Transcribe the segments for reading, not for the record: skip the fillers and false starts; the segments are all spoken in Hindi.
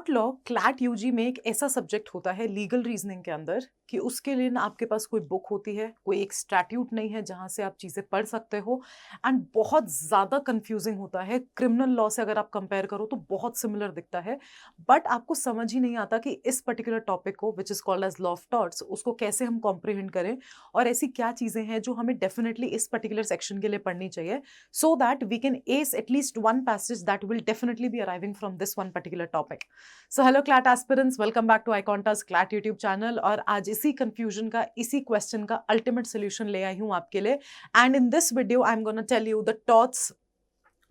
क्लैट लॉ, क्लैट यूजी में एक ऐसा सब्जेक्ट होता है लीगल रीजनिंग के अंदर कि उसके लिए ना आपके पास कोई बुक होती है, कोई एक स्टैट्यूट नहीं है जहां से आप चीजें पढ़ सकते हो। एंड बहुत ज्यादा कंफ्यूजिंग होता है। क्रिमिनल लॉ से अगर आप कंपेयर करो तो बहुत सिमिलर दिखता है, बट आपको समझ ही नहीं आता कि इस पर्टिकुलर टॉपिक को which is called as law of torts, उसको कैसे हम कॉम्प्रिहेंड करें और ऐसी क्या चीजें हैं जो हमें डेफिनेटली इस पर्टिकुलर सेक्शन के लिए पढ़नी चाहिए, so that we can ace at least one passage that will definitely be arriving from this one particular topic. So hello CLAT aspirants, welcome back to iConta's CLAT YouTube channel। और आज इसी confusion का, इसी question का ultimate solution ले आई हूँ आपके लिए। And in this video I'm gonna tell you the TOTS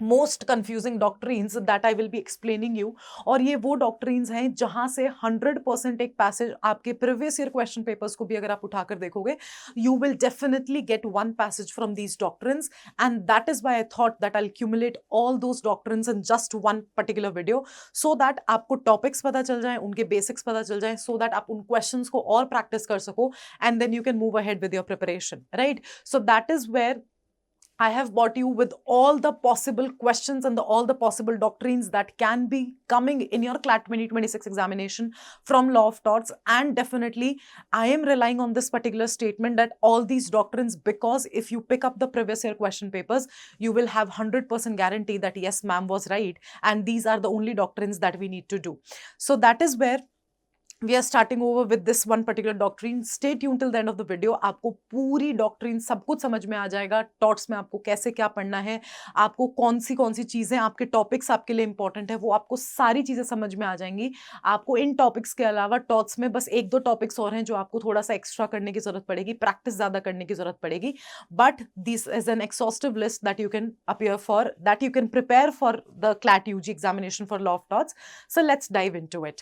most confusing doctrines that I will be explaining you. और ये वो डॉक्ट्रीन्स हैं जहां से 100% एक पैसेज आपके प्रीवियस ईयर क्वेश्चन पेपर्स को भी अगर आप उठाकर देखोगे, you will definitely get one passage from these doctrines. And that is why I thought that I will cumulate all those doctrines in just one particular video, so that आपको टॉपिक्स पता चल जाए, उनके बेसिक्स पता चल जाए, सो दैट आप उन क्वेश्चंस को और प्रैक्टिस कर सको and then you can move ahead with your preparation, right? So that is where I have brought you with all the possible questions and all the possible doctrines that can be coming in your CLAT 2026 examination from law of torts. And definitely, I am relying on this particular statement that all these doctrines, because if you pick up the previous year question papers, you will have 100% guarantee that yes, ma'am was right. And these are the only doctrines that we need to do. So that is where we are starting over with this one particular doctrine. Stay tuned till the end of the video. आपको पूरी डॉक्ट्रिन सब कुछ समझ में आ जाएगा। टॉट्स में आपको कैसे क्या पढ़ना है, आपको कौन सी चीजें, आपके टॉपिक्स आपके लिए इंपॉर्टेंट है, वो आपको सारी चीजें समझ में आ जाएंगी। आपको इन टॉपिक्स के अलावा टॉट्स में बस एक दो टॉपिक्स और हैं जो आपको थोड़ा सा एक्स्ट्रा करने की जरूरत पड़ेगी, प्रैक्टिस ज्यादा करने की जरूरत पड़ेगी। But this is an exhaustive list that you can appear for, that you can prepare for the CLAT UG examination for law of torts. So let's dive into it.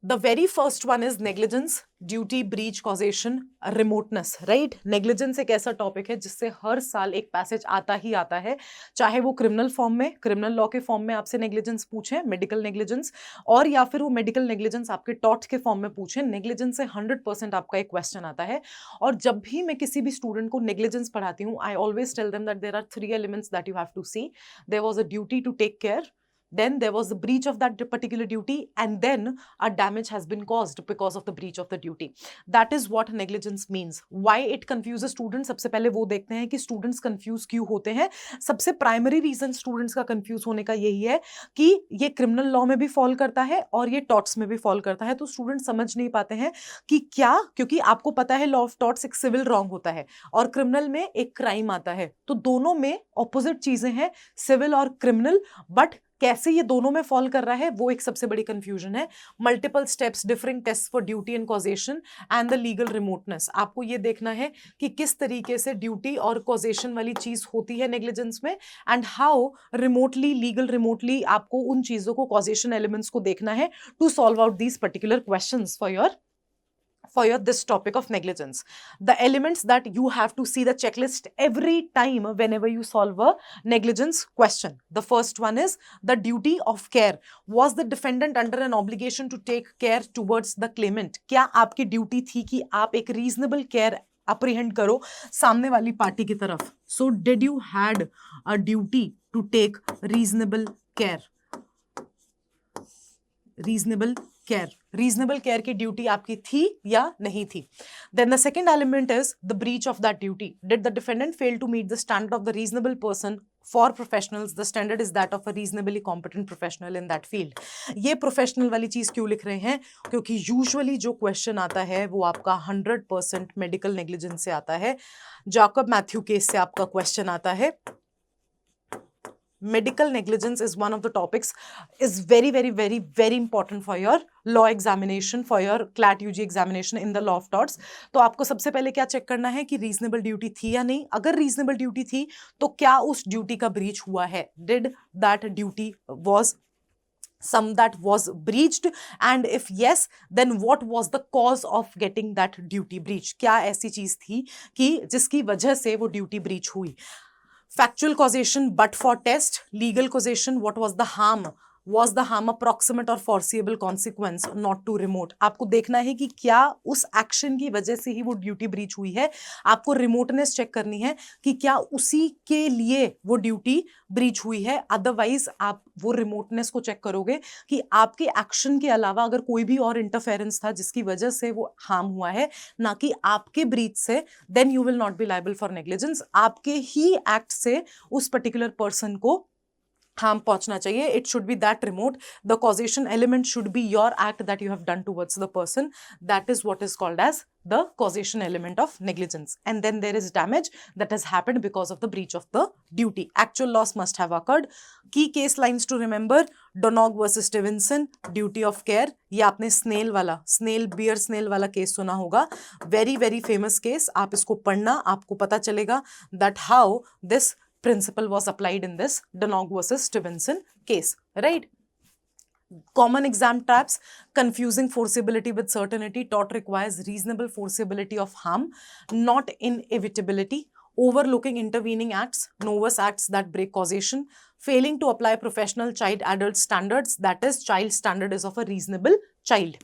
The very first one is negligence, duty, breach, causation, remoteness, right? Negligence एक ऐसा टॉपिक है जिससे हर साल एक पैसेज आता ही आता है, चाहे वो क्रिमिनल फॉर्म में, क्रिमिनल लॉ के फॉर्म में आपसे नेग्लिजेंस पूछे, मेडिकल नेग्लिजेंस, और या फिर वो मेडिकल नेग्लिजेंस आपके टॉट के फॉर्म में पूछे। नेग्लिजेंस से 100% आपका एक क्वेश्चन आता है। और जब भी मैं किसी भी स्टूडेंट को नेग्लिजेंस पढ़ाती हूँ, I always tell them that there are 3 elements that you have to see. There was a duty to take care, then there was the breach of that particular duty, and then a damage has been caused because of the breach of the duty. That is what negligence means. Why it confuses students? सबसे पहले वो देखते हैं कि students confuse क्यों होते हैं। सबसे primary reason students का confuse होने का यही है कि ये criminal law में भी fall करता है और ये torts में भी fall करता है। तो students समझ नहीं पाते हैं कि क्या, क्योंकि आपको पता है law of torts एक civil wrong होता है और criminal में एक crime आता है, तो दोनों में opposite चीजें हैं, civil और criminal, but कैसे ये दोनों में फॉल कर रहा है वो एक सबसे बड़ी कंफ्यूजन है। Multiple steps, different test for duty and causation and the legal remoteness. आपको ये देखना है कि किस तरीके से ड्यूटी और कॉजेशन वाली चीज होती है नेग्लिजेंस में, and how remotely, legal remotely आपको उन चीजों को, कॉजेशन एलिमेंट्स को देखना है to solve out these particular questions for this topic of negligence. The elements that you have to see the checklist every time whenever you solve a negligence question. The first one is the duty of care. Was the defendant under an obligation to take care towards the claimant? क्या आपकी ड्यूटी थी कि आप एक reasonable care apprehend करो सामने वाली पार्टी की तरफ? So did you had a duty to take reasonable care? Reasonable care की ड्यूटी आपकी थी या नहीं थी? Then the second element is the breach of that duty. Did the defendant fail to meet the standard of the reasonable person? For professionals the standard is that of a reasonably competent professional in that field. ये प्रोफेशनल वाली चीज क्यों लिख रहे हैं? क्योंकि यूजुअली जो क्वेश्चन आता है वो आपका 100% मेडिकल नेग्लिजेंस से आता है। जैकब मैथ्यू केस से आपका क्वेश्चन आता है। Medical negligence is one of the topics, is very important for your law examination, for your CLAT UG examination in the law of torts. तो आपको सबसे पहले क्या चेक करना है कि रीजनेबल ड्यूटी थी या नहीं। अगर रीजनेबल ड्यूटी थी तो क्या उस ड्यूटी का ब्रीच हुआ है? Did that duty was that was breached, and if yes, then what was the cause of getting that duty breach? क्या ऐसी चीज थी कि जिसकी वजह से वो ड्यूटी ब्रीच हुई? Factual causation but for test, legal causation, what was the harm was the harm a proximate or foreseeable consequence, not too remote. आपको देखना है कि क्या उस एक्शन की वजह से ही वो ड्यूटी ब्रीच हुई है। आपको रिमोटनेस चेक करनी है कि क्या उसी के लिए वो ड्यूटी ब्रीच हुई है। अदरवाइज आप वो रिमोटनेस को चेक करोगे कि आपके एक्शन के अलावा अगर कोई भी और इंटरफेरेंस था जिसकी वजह से वो हार्म हुआ है, ना कि आपके ब्रीच से, then you will not be liable for negligence. आपके ही एक्ट से उस पर्टिकुलर पर्सन को हार्म पहुंचना चाहिए. It should be that remote. The causation element should be your act that you have done towards the person. That is what is called as the causation element of negligence. And then there is damage that has happened because of the breach of the duty. Actual loss must have occurred. Key case lines to remember: Donog versus Stevenson, duty of care. ये आपने स्नेल वाला, स्नेल बियर स्नेल वाला केस सुना होगा. Very very famous case. आप इसको पढ़ना, आपको पता चलेगा that how this principle was applied in this Donog versus Stevenson case, right? Common exam traps: confusing forcibility with certainty. Tort requires reasonable forcibility of harm, not inevitability. Overlooking intervening acts, novus acts that break causation. Failing to apply professional child adult standards, that is child standard is of a reasonable child.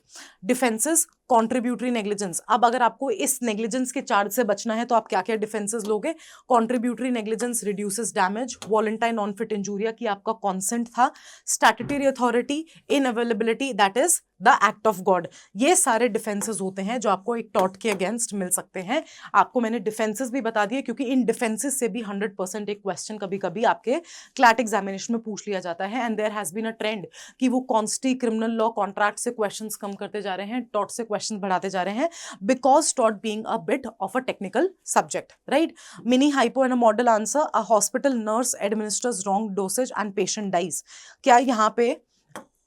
Defenses: contributory negligence. अब अगर आपको इस नेग्लिजेंस के चार्ज से बचना है तो आप क्या क्या डिफेंसेस लोगे? Contributory negligence reduces damage, volenti non fit injuria की आपका कॉन्सेंट था, statutory authority, inevitability, that is the act of God. ये सारे डिफेंसेस होते हैं जो आपको एक टॉर्ट के अगेंस्ट मिल सकते हैं. आपको मैंने डिफेंसेस भी बता दिए क्योंकि इन डिफेंसेस से भी 100% एक क्वेश्चन कभी कभी आपके क्लैट एग्जामिनेशन में पूछ लिया जाता है. And there has been a trend कि वो कॉन्स्टी क्रिमिनल लॉ कॉन्ट्रैक्ट से क्वेश्चंस कम करते जा रहे हैं, टॉर्ट से क्वेश्चन बढ़ाते जा रहे हैं, because tort being a bit of a technical subject, right? Mini hypo and a model answer: a hospital nurse administers wrong dosage and patient dies. क्या यहां पे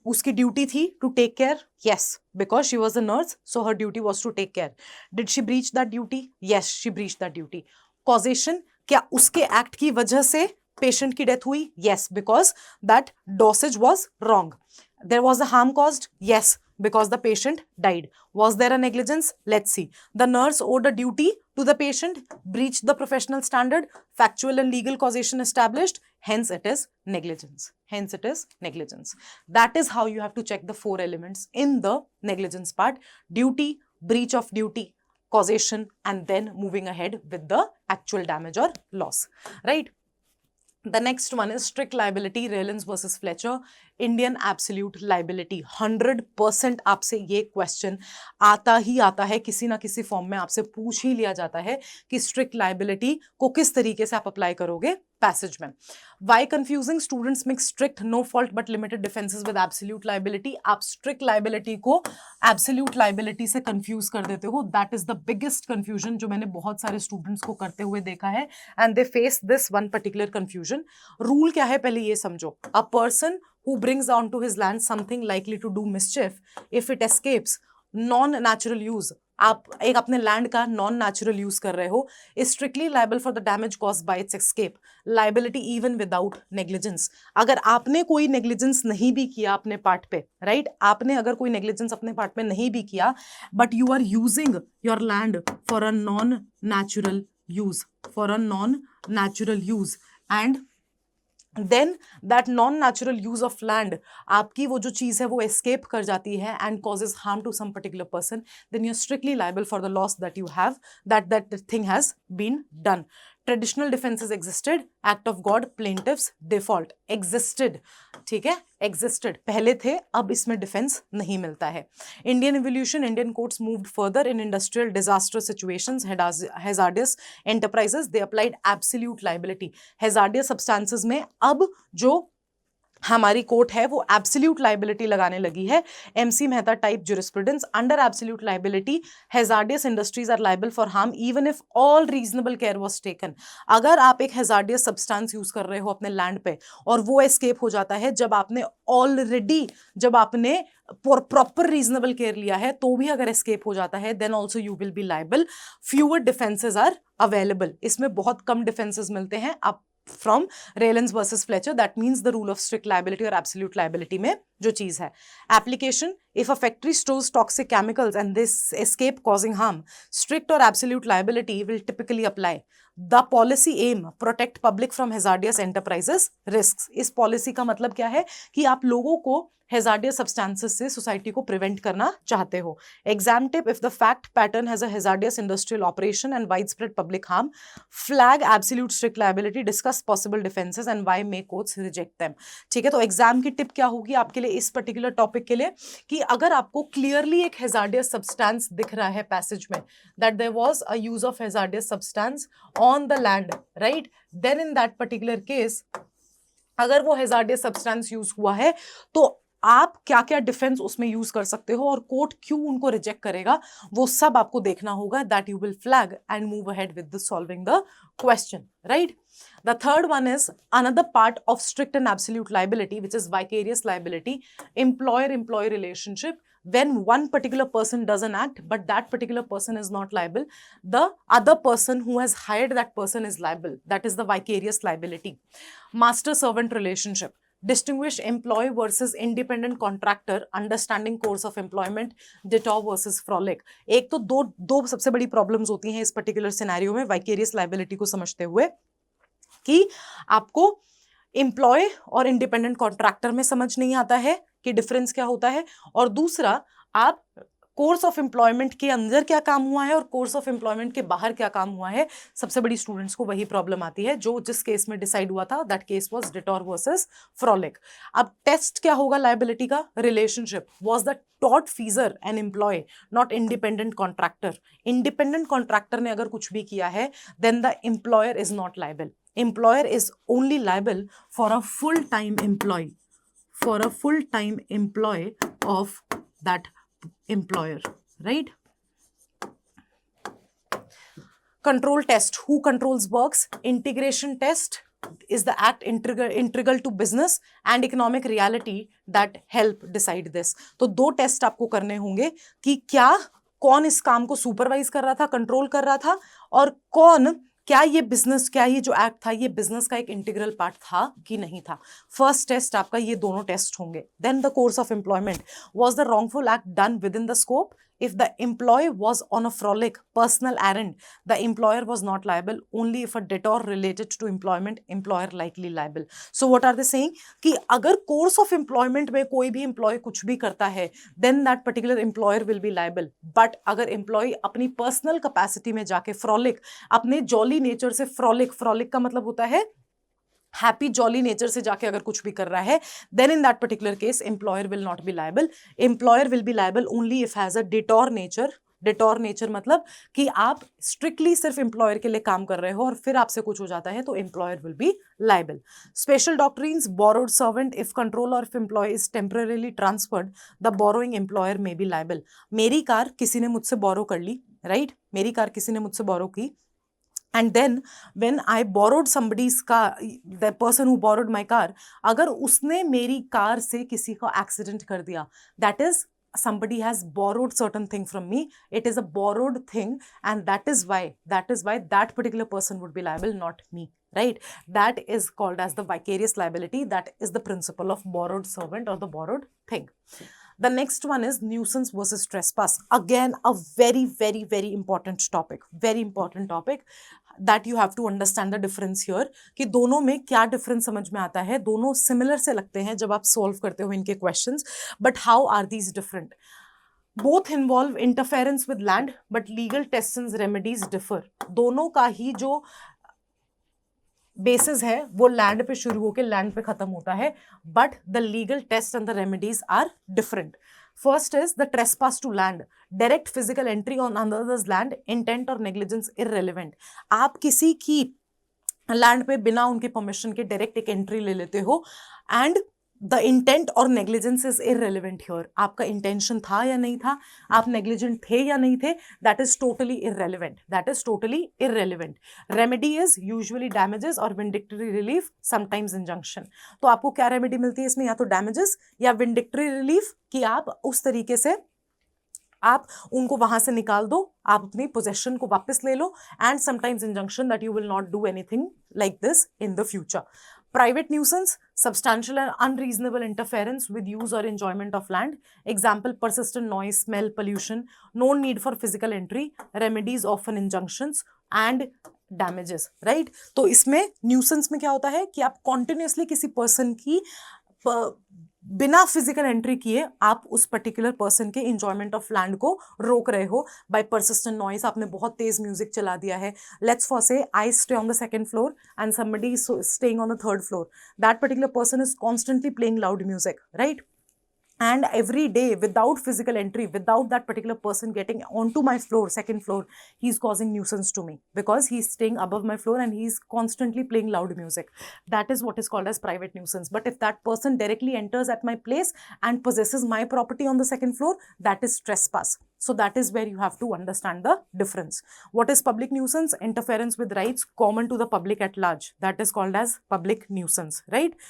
उसकी ड्यूटी थी to take care? Yes, because she was a nurse, so her duty was to take care. Did she breach that duty? Yes, she breach that duty. Causation: क्या उसके एक्ट की वजह से पेशेंट की डेथ हुई? Yes, because that dosage was wrong. There was a harm caused? Yes, because the patient died. Was there a negligence? Let's see. The nurse owed a duty to the patient, breached the professional standard, factual and legal causation established, hence it is negligence. Hence it is negligence. That is how you have to check the 4 elements in the negligence part: duty, breach of duty, causation, and then moving ahead with the actual damage or loss, right? The next one is strict liability, Raylands versus Fletcher. Indian absolute liability. 100% आपसे ये क्वेश्चन आता ही आता है, किसी ना किसी फॉर्म में आपसे पूछ ही लिया जाता है कि स्ट्रिक्ट लाइबिलिटी को किस तरीके से आप अप्लाई करोगे पैसेज में. Why confusing? Students mix strict no fault but limited defences with absolute liability. आप स्ट्रिक्ट लाइबिलिटी को एब्सोल्यूट लाइबिलिटी से कंफ्यूज कर देते हो. That is the biggest confusion जो मैंने बहुत सारे स्टूडेंट्स को करते हुए देखा है, and they face this one particular confusion. Rule क्या है पहले ये समझो. A person who brings onto his land something likely to do mischief, if it escapes non-natural use, आप एक अपने लैंड का नॉन नेचुरल यूज कर रहे हो, is strictly liable for the damage caused by its escape. Liability even without negligence. अगर आपने कोई नेग्लिजेंस नहीं भी किया अपने पार्ट पे, राइट? आपने अगर कोई नेग्लिजेंस अपने पार्ट पे नहीं भी किया, but you are using your land for a non natural use, for a non natural use, and then that non natural use of land, आपकी वो जो चीज है वो एस्केप कर जाती है and causes harm to some particular person, then you are strictly liable for the loss that you have, that thing has been done. Traditional defences existed, act of God, plaintiff's, default. Existed, ठीक है, एग्जिस्टेड, पहले थे, अब इसमें डिफेंस नहीं मिलता है. Indian evolution: Indian courts moved further in industrial disaster situations, hazardous enterprises, they applied absolute liability. Hazardous substances में अब जो हमारी कोर्ट है वो एब्सोल्यूट लाइबिलिटी लगाने लगी है. MC Mehta type jurisprudence: under absolute liability hazardous industries are liable for harm even if all reasonable care was taken. अगर आप एक हैजार्डियस सब्सटेंस यूज कर रहे हो अपने लैंड पे और वो एस्केप हो जाता है, जब आपने प्रॉपर रीजनेबल केयर लिया है तो भी अगर एस्केप हो जाता है, then also you will be liable. Fewer defences are available. इसमें बहुत कम डिफेंसेस मिलते हैं. आप from Raylands versus Fletcher, that means the rule of strict liability और absolute liability में जो चीज है. Application, if a factory stores toxic chemicals and this escape causing harm, strict or absolute liability will typically apply. The policy aim, protect public from hazardous enterprises risks. इस पॉलिसी का मतलब क्या है कि आप लोगों को hazardous substances से सोसाइटी को प्रिवेंट करना चाहते हो. Exam tip, if the fact pattern has a hazardous industrial operation and widespread public harm, flag absolute strict liability, discuss possible defenses and why may courts reject them. ठीक है, तो एग्जाम की टिप क्या होगी आपके लिए इस पर्टिकुलर टॉपिक के लिए कि अगर आपको क्लियरली एक hazardous substance दिख रहा है पैसेज में, that there was a use of hazardous substance on the land, right, then in that particular case अगर वो hazardous substance यूज हुआ है तो आप क्या क्या डिफेंस उसमें यूज कर सकते हो और कोर्ट क्यों उनको रिजेक्ट करेगा, वो सब आपको देखना होगा. That you will flag and move ahead with the solving the question, right. The third one is another part of strict and absolute liability, which is vicarious liability, employer-employee relationship. When one particular person does an act, but that particular person is not liable, the other person who has hired that person is liable. That is the vicarious liability. Master-servant relationship. Distinguish employee versus independent contractor, understanding course of employment, Detor versus Frolic. एक तो दो सबसे बड़ी प्रॉब्लम्स होती हैं इस पर्टिकुलर सिनेरियो में वाइकेरियस लाइबिलिटी को समझते हुए कि आपको एम्प्लॉय और इंडिपेंडेंट कॉन्ट्रैक्टर में समझ नहीं आता है कि डिफरेंस क्या होता है, और दूसरा आप कोर्स ऑफ एम्प्लॉयमेंट के अंदर क्या काम हुआ है और कोर्स ऑफ एम्प्लॉयमेंट के बाहर क्या काम हुआ है. सबसे बड़ी स्टूडेंट्स को वही प्रॉब्लम आती है जो जिस केस में डिसाइड हुआ था, that case was detour versus frolic. अब टेस्ट क्या होगा लायबिलिटी का, relationship. Was the tortfeasor an employee not independent contractor. Independent contractor ने अगर कुछ भी किया है then the employer is not liable. Employer is only liable for a full time employee, for a full-time employee of that employer, right? Control test. Who controls works? Integration test is the act integral to business and economic reality that help decide this. तो दो टेस्ट आपको करने होंगे कि क्या कौन इस काम को सुपरवाइज कर रहा था, कंट्रोल कर रहा था, और कौन क्या ये बिजनेस, क्या ये जो एक्ट था ये बिजनेस का एक इंटीग्रल पार्ट था कि नहीं था. फर्स्ट टेस्ट आपका ये दोनों टेस्ट होंगे. Then the course of employment. Was the wrongful act done within the scope? If the employee was on a frolic personal errand, the employer was not liable. Only if a detour related to employment, employer likely liable. So what are they saying? कि अगर course of employment में कोई भी employee कुछ भी करता है, then that particular employer will be liable. But अगर employee अपनी personal capacity में जाके frolic, अपने jolly nature से frolic का मतलब होता है हैप्पी जॉली नेचर से जाके अगर कुछ भी कर रहा है, then in that particular case employer will not be liable. Employer will be liable only if has a detour nature. Detour nature मतलब कि आप स्ट्रिक्टली सिर्फ एम्प्लॉयर के लिए काम कर रहे हो और फिर आपसे कुछ हो जाता है तो employer will be liable. Special doctrines. Borrowed servant. If control or if employee is temporarily transferred, the borrowing employer may be liable. मेरी कार किसी ने मुझसे बोरो कर ली, राइट, मेरी कार किसी ने मुझसे बोरो की, and then when I borrowed somebody's car, the person who borrowed my car, अगर उसने मेरी कार से किसी का एक्सीडेंट कर दिया, that is somebody has borrowed certain thing from me. It is a borrowed thing, and that is why that particular person would be liable, not me, right? That is called as the vicarious liability. That is the principle of borrowed servant or the borrowed thing. The next one is nuisance versus trespass. Again, a very important topic. Very important topic that you have to understand the difference here. कि दोनों में क्या difference समझ में आता है. दोनों similar से लगते हैं जब आप solve करते हो इनके questions. But how are these different? Both involve interference with land, but legal tests and remedies differ. दोनों का ही जो बेसिस है वो लैंड पे शुरू होकर लैंड पे खत्म होता है, but the legal test and the remedies are different. First is the trespass to land. Direct physical entry on another's land, intent और नेग्लिजेंस इररिलेवेंट. आप किसी की लैंड पे बिना उनके परमिशन के डायरेक्ट एक एंट्री ले लेते हो, एंड द इंटेंट और नेग्लिजेंस इज इररिलेवेंट हियर. आपका इंटेंशन था या नहीं था, आप नेग्लिजेंट थे या नहीं थे, that is totally irrelevant. That is totally irrelevant. Remedy is usually damages और विंडिक्टरी रिलीफ, समटाइम्स इंजंक्शन. तो आपको क्या रेमेडी मिलती है इसमें, या तो डैमेजेस या विंडिक्टरी रिलीफ, कि आप उस तरीके से आप उनको वहां से निकाल दो, आप अपनी पोजेशन को वापस ले लो, and sometimes injunction that you will not do anything like this in the future. Private nuisance, substantial and unreasonable interference with use or enjoyment of land. Example, persistent noise, smell, pollution. No need for physical entry. Remedies, often injunctions and damages. Right? तो इसमें nuisance में क्या होता है कि आप continuously किसी person की बिना फिजिकल एंट्री किए आप उस पर्टिकुलर पर्सन के इंजॉयमेंट ऑफ लैंड को रोक रहे हो बाय परसिस्टेंट नॉइस. आपने बहुत तेज म्यूजिक चला दिया है. लेट्स फॉर से I stay on the second floor and somebody is staying on the third floor. That particular person is constantly playing loud music, right? And every day without physical entry, without that particular person getting onto my floor, second floor, he's causing nuisance to me because he's staying above my floor and he's constantly playing loud music. That is what is called as private nuisance. But if that person directly enters at my place and possesses my property on the second floor, that is trespass. So that is where you have to understand the difference. What is public nuisance? Interference with rights common to the public at large. That is called as public nuisance, right?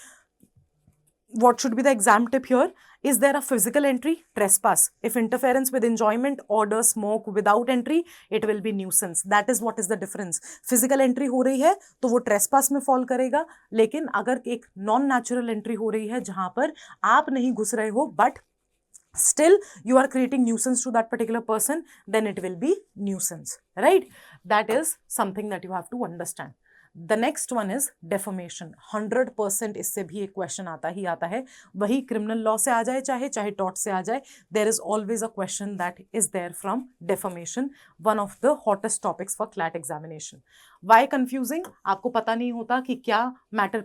What should be the exam tip here? Is there a physical entry? Trespass. If interference with enjoyment, order, smoke without entry, it will be nuisance. That is what is the difference. Physical entry हो रही है तो वो trespass में fall करेगा, लेकिन अगर एक non natural entry हो रही है जहां पर आप नहीं घुस रहे हो but still you are creating nuisance to that particular person, then it will be nuisance, right? That is something that you have to understand. The next one is defamation. 100% इससे भी एक क्वेश्चन आता है. वही क्रिमिनल लॉ से आ जाए चाहे टॉट से आ जाए, there is always a question that is there from defamation, one of the hottest topics for CLAT examination. Why confusing? आपको पता नहीं होता कि क्या मैटर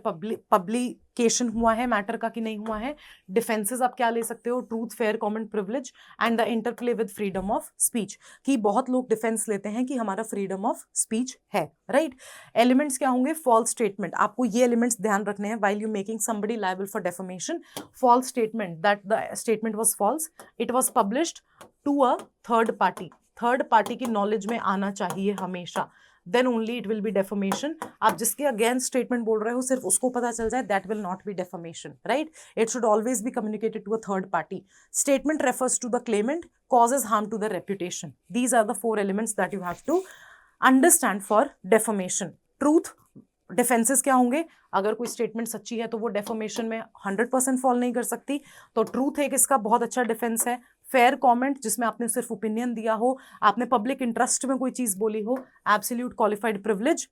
पब्लिकेशन हुआ है मैटर का कि नहीं हुआ है. डिफेंसेस आप क्या ले सकते हो? Truth, fair, comment, privilege and the interplay with freedom of speech. कि बहुत लोग डिफेंस लेते हैं कि हमारा फ्रीडम ऑफ स्पीच है, राइट? एलिमेंट्स क्या होंगे? False statement. आपको ये एलिमेंट्स ध्यान रखने हैं while you making somebody liable for defamation. False statement, that the statement was false, it was published to a third party. Third party की नॉलेज में आना चाहिए हमेशा, then only it will be defamation. आप जिसके अगेंस्ट स्टेटमेंट बोल रहे हो सिर्फ उसको पता चल जाए, that will not be defamation, right? It should always be communicated to a third party. Statement refers to the claimant, causes harm to the reputation. These are the 4 elements that you have to understand for defamation. Truth, defences क्या होंगे? अगर कोई स्टेटमेंट सच्ची है तो वो डेफमेशन में 100% फॉल नहीं कर सकती, तो ट्रूथ एक इसका बहुत अच्छा डिफेंस है. फेयर कमेंट, जिसमें आपने सिर्फ ओपिनियन दिया हो, आपने पब्लिक इंटरेस्ट में कोई चीज बोली हो. Absolute qualified privilege,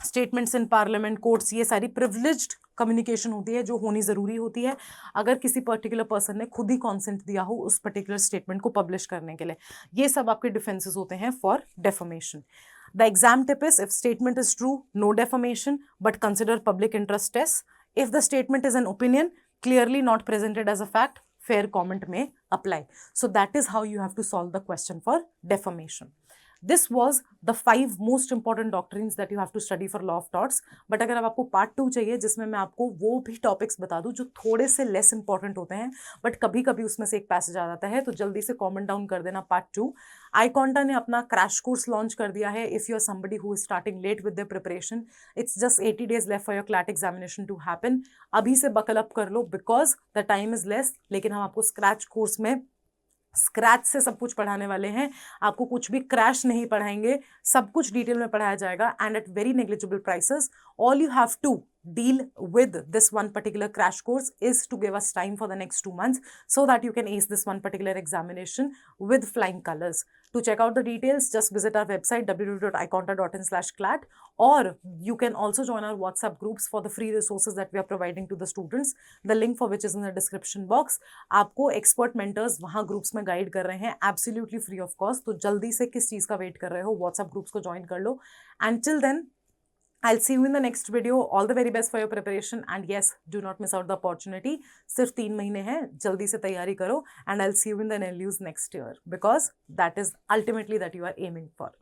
statements in parliament, courts, ये सारी प्रिविलेज्ड कम्युनिकेशन होती है जो होनी जरूरी होती है अगर किसी पर्टिकुलर पर्सन ने खुद ही कॉन्सेंट दिया हो उस पर्टिकुलर स्टेटमेंट को पब्लिश करने के लिए. ये सब आपके डिफेंसेस होते हैं for defamation. The exam tip is, if statement is true, no defamation, but consider public interest test. If the statement is an opinion, clearly not presented as a fact, fair comment may apply. So that is how you have to solve the question for defamation. This was the 5 most important doctrines that you have to study for law of torts. But अगर आपको पार्ट 2 चाहिए जिसमें मैं आपको वो भी टॉपिक्स बता दूं जो थोड़े से लेस इंपॉर्टेंट होते हैं बट कभी कभी उसमें से एक पैसेज आ जाता है, तो जल्दी से कमेंट डाउन कर देना पार्ट 2. आईकॉन्टा ने अपना क्रैश कोर्स लॉन्च कर दिया है. If you are somebody who is starting late with their preparation, it's just 80 days left for your CLAT examination to happen. अभी से बकल अप कर लो because the time is less. लेकिन हम आपको स्क्रैच कोर्स में स्क्रैच से सब कुछ पढ़ाने वाले हैं. आपको कुछ भी क्रैश नहीं पढ़ाएंगे, सब कुछ डिटेल में पढ़ाया जाएगा and at very negligible prices. All you have to deal with this one particular crash course is to give us time for the next 2 months so that you can ace this one particular examination with flying colors. To check out the details, just visit our website www.iconta.in/clat, or you can also join our WhatsApp groups for the free resources that we are providing to the students, the link for which is in the description box. आपको expert mentors वहाँ groups में guide कर रहे हैं absolutely free of cost. तो जल्दी से किस चीज़ का वेट कर रहे हो, WhatsApp groups को join कर लो. Until then, I'll see you in the next video. All the very best for your preparation, and yes, do not miss out the opportunity. सिर्फ 3 महीने हैं, जल्दी से तैयारी करो, and I'll see you in the NLUs next year because that is ultimately that you are aiming for.